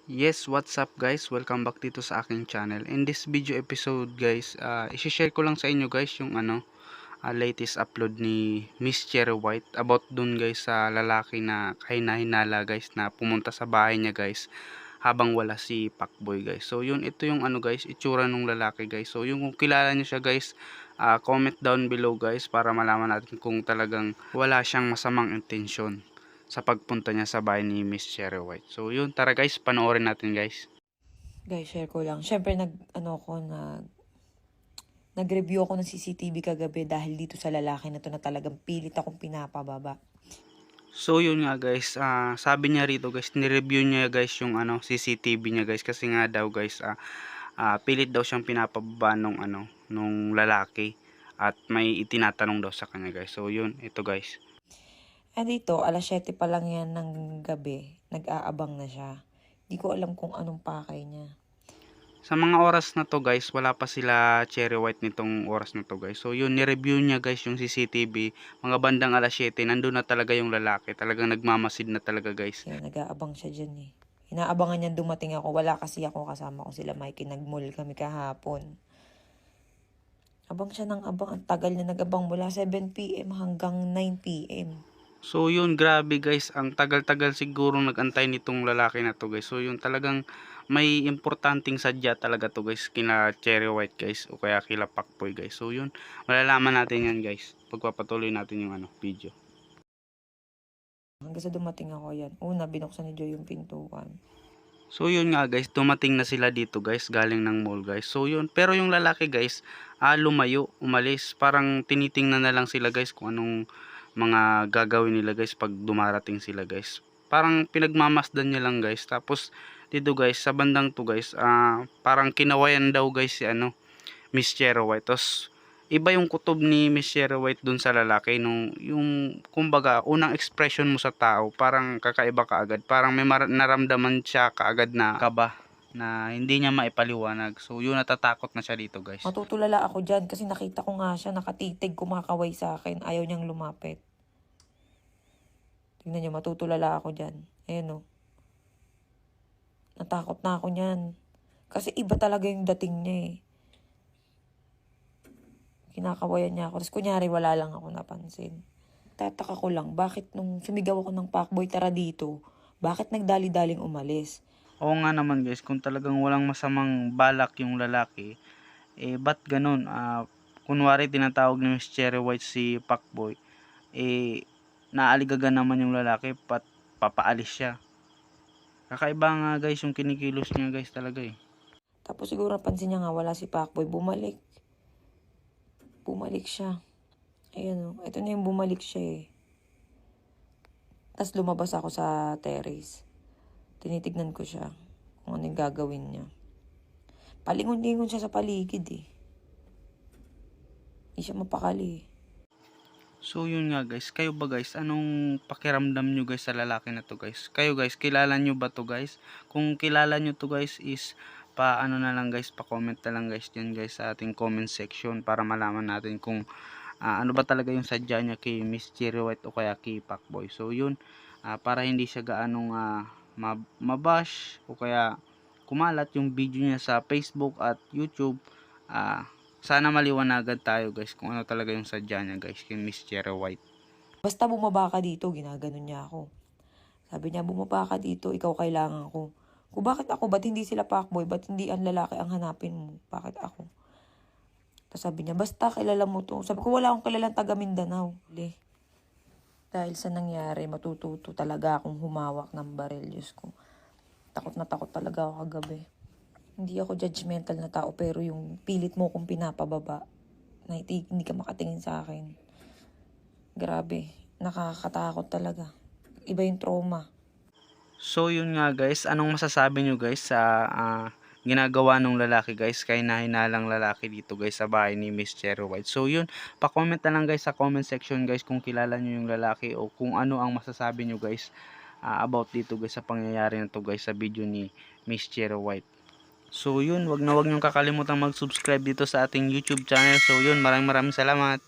Yes, what's up guys? Welcome back dito sa aking channel. In this video episode guys, i-share ko lang sa inyo guys yung latest upload ni Miss Cherry White about dun guys sa lalaki na kahinahinala guys na pumunta sa bahay niya guys habang wala si Pacboy guys. So yun, ito yung guys, itsura nung lalaki guys. So yung kung kilala niyo siya guys, comment down below guys para malaman natin kung talagang wala siyang masamang intensyon sa pagpunta niya sa bahay ni Miss Cherry White. So yun, tara guys, panoorin natin guys. Guys, share ko lang. Siyempre, nag-review ako ng CCTV kagabi dahil dito sa lalaki na to na talagang pilit akong pinapababa. So yun nga guys, sabi niya rito guys, ni-review niya guys yung CCTV niya guys kasi nga daw guys, pilit daw siyang pinapababa nung lalaki at may itinatanong daw sa kanya guys. So yun, ito guys. Dito, alas 7 pa lang yan ng gabi. Nag-aabang na siya. Di ko alam kung anong pakay niya. Sa mga oras na to guys, wala pa sila Cherry White nitong oras na to guys. So yun, ni-review niya guys yung CCTV. Mga bandang alas 7, nandun na talaga yung lalaki. Talagang nagmamasid na talaga guys. Kaya nag-aabang siya dyan eh. Inaabangan niya dumating ako. Wala kasi ako, kasama ko sila Mikey. Nag-mall kami kahapon. Abang siya ng abang. Ang tagal niya nag-abang mula 7 p.m. hanggang 9 p.m. So yun, grabe guys, ang tagal-tagal siguro nagantay nitong lalaki na to guys. So yun, talagang may importanteng sadya talaga to guys kina Cherry White guys o kaya kila Pacboy guys. So yun, malalaman natin yan guys pagpapatuloy natin yung video. Hanggang sa dumating ako yan. Una, binuksan ni Joy yung pintuan. So yun nga guys, dumating na sila dito guys, galing ng mall guys. So yun, pero yung lalaki guys, lumayo, umalis. Parang tinitingnan na lang sila guys kung anong mga gagawin nila guys pag dumarating sila guys. Parang pinagmamasdan niya lang guys. Tapos dito guys, sa bandang to guys, parang kinawayan daw guys si Miss Cherry White. Tapos iba yung kutob ni Miss Cherry White dun sa lalaki nung yung kumbaga unang expression mo sa tao parang kakaiba kaagad, parang may naramdaman siya kaagad na kaba na hindi niya maipaliwanag. So yun, natatakot na siya dito guys. Matutulala ako dyan kasi nakita ko nga siya nakatitig kumakaway sa akin. Ayaw niyang lumapit. Tingnan niyo, matutulala ako dyan. Ayan o. Natakot na ako niyan. Kasi iba talaga yung dating niya eh. Kinakawayan niya ako. Tapos kunyari wala lang ako napansin. Tataka ko lang, bakit nung sumigaw ako ng Pacboy tara dito, bakit nagdali-daling umalis? Oo nga naman guys, kung talagang walang masamang balak yung lalaki, ba't ganun? Kunwari tinatawag ni Miss Cherry White si Pacboy, naaligagan naman yung lalaki, papaalis siya. Kakaiba nga guys yung kinikilos niya guys talaga eh. Tapos siguro napansin niya nga wala si Pacboy, bumalik. Bumalik siya. Ayan o, ito na yung bumalik siya eh. Tapos lumabas ako sa terrace. Tinitignan ko siya kung ano yung gagawin niya. Palingon-lingon siya sa paligid eh. Hindi siya mapakali eh. So yun nga guys, kayo ba guys, anong pakiramdam nyo guys sa lalaki na to guys? Kayo guys, kilala nyo ba to guys? Kung kilala nyo to guys is ano na lang guys, pa-comment na lang guys dyan guys sa ating comment section para malaman natin kung ano ba talaga yung sadya niya kay Miss Cherry White o kaya kay Pacboy. So yun, para hindi siya gaanong mabash o kaya kumalat yung video niya sa Facebook at YouTube, sana maliwanagan tayo guys kung ano talaga yung sadya niya guys kay Miss Cherry White. Basta bumaba ka dito, ginaganon niya ako. Sabi niya, bumaba ka dito, ikaw kailangan ko. Kung bakit ako, ba't hindi sila Pacboy? Ba't hindi ang lalaki ang hanapin mo? Bakit ako? Tapos sabi niya, basta kilala mo to. Sabi ko, wala akong kilalang taga Mindanao. Dahil sa nangyari, matututo talaga akong humawak ng baril. Diyos ko. Takot na takot talaga ako kagabi. Hindi ako judgmental na tao, pero yung pilit mo kong pinapababa, na hindi ka makatingin sa akin. Grabe, nakakatakot talaga. Iba yung trauma. So yun nga guys, anong masasabi nyo guys sa ginagawa ng lalaki guys, kay nahinalang lalaki dito guys sa bahay ni Miss Cherry White? So yun, pa-comment na lang guys sa comment section guys kung kilala nyo yung lalaki o kung ano ang masasabi nyo guys about dito guys sa pangyayari na to guys sa video ni Miss Cherry White. So yun, wag na wag nyo kakalimutan mag-subscribe dito sa ating YouTube channel. So yun, maraming salamat.